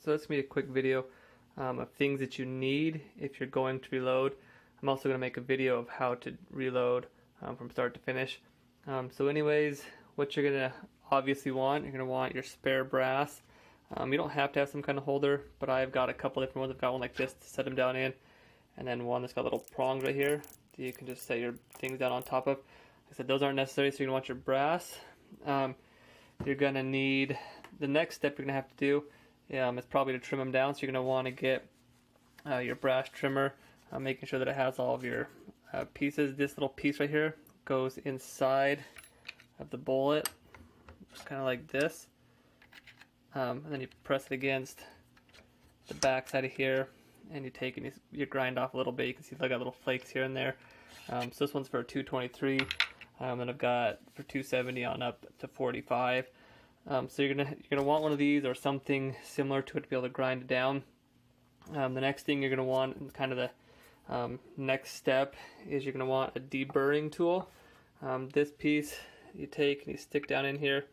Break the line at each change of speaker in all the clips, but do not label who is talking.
So this is going to be a quick video of things that you need if you're going to reload. I'm also going to make a video of how to reload from start to finish. So anyways, what you're going to obviously want, you're going to want your spare brass. You don't have to have some kind of holder, but I've got a couple different ones. I've got one like this to set them down in, and then one that's got little prongs right here that you can just set your things down on top of. Like I said, those aren't necessary, so you're going to want your brass. You're going to need, the next step you're going to have to do is probably to trim them down. So you're going to want to get your brass trimmer, making sure that it has all of your pieces. This little piece right here goes inside of the bullet, just kind of like this. And then you press it against the back side of here, and you take and you grind off a little bit. You can see I got little flakes here and there. So this one's for a 223, and I've got for 270 on up to 45. So you're gonna want one of these or something similar to it to be able to grind it down. The next thing you're gonna want, and kind of the next step, is you're gonna want a deburring tool. This piece you take and you stick down in here,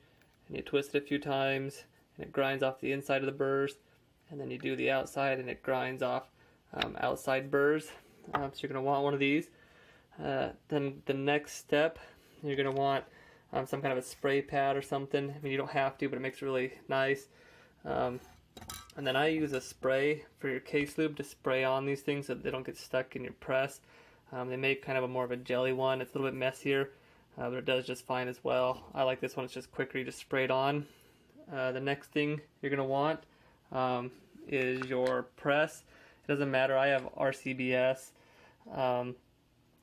and you twist it a few times, and it grinds off the inside of the burrs, and then you do the outside and it grinds off outside burrs. So you're going to want one of these. Then the next step, you're going to want some kind of a spray pad or something. I mean, you don't have to, but it makes it really nice. And then I use a spray for your case lube to spray on these things so that they don't get stuck in your press. They make kind of a more of a jelly one. It's a little bit messier, but it does just fine as well. I like this one. It's just quicker. You just spray it on. The next thing you're going to want is your press. It doesn't matter. I have RCBS.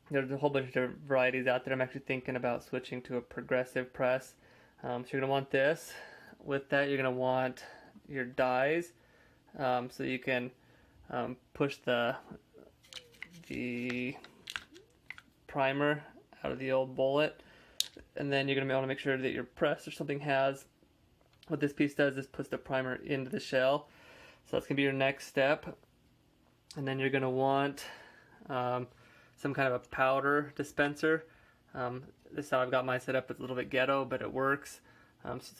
There's a whole bunch of different varieties out there. I'm actually thinking about switching to a progressive press. So you're going to want this. With that, you're going to want your dies, so you can push the primer out of the old bullet. And then you're going to want to make sure that your press or something has, what this piece does is puts the primer into the shell. So that's going to be your next step. And then you're going to want some kind of a powder dispenser. This is how I've got mine set up. It's a little bit ghetto, but it works.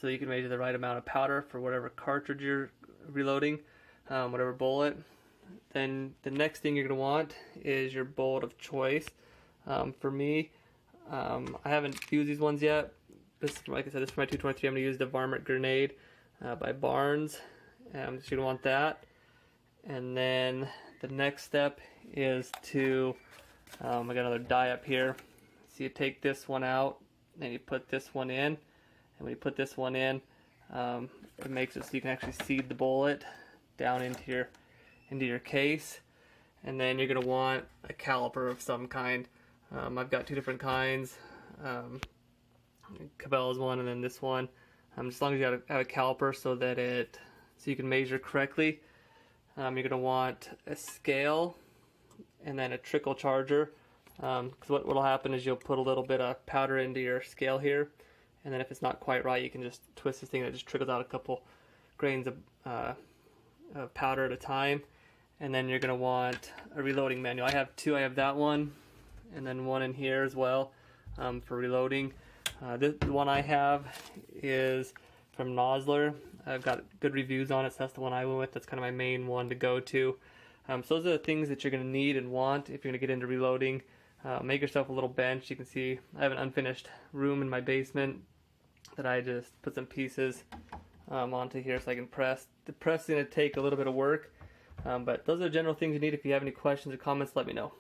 So you can measure the right amount of powder for whatever cartridge you're reloading, whatever bullet. Then the next thing you're going to want is your bullet of choice. For me, I haven't used these ones yet. This, like I said, this is for my 223. I'm going to use the Varmint Grenade by Barnes. So you're going to want that. And then the next step is to, I got another die up here. So you take this one out, and you put this one in. And when you put this one in, it makes it so you can actually seed the bullet down into your case. And then you're going to want a caliper of some kind. I've got two different kinds. Cabela's one, and then this one. As long as you have a caliper so you can measure correctly. You're going to want a scale and then a trickle charger. Because what will happen is you'll put a little bit of powder into your scale here, and then if it's not quite right, you can just twist this thing and it just trickles out a couple grains of powder at a time. And then you're going to want a reloading manual. I have two. I have that one, and then one in here as well for reloading. The one I have is from Nosler. I've got good reviews on it, so that's the one I went with. That's kind of my main one to go to. So those are the things that you're going to need and want if you're going to get into reloading. Make yourself a little bench. You can see I have an unfinished room in my basement that I just put some pieces onto here so I can press. The press is going to take a little bit of work, but those are the general things you need. If you have any questions or comments, let me know.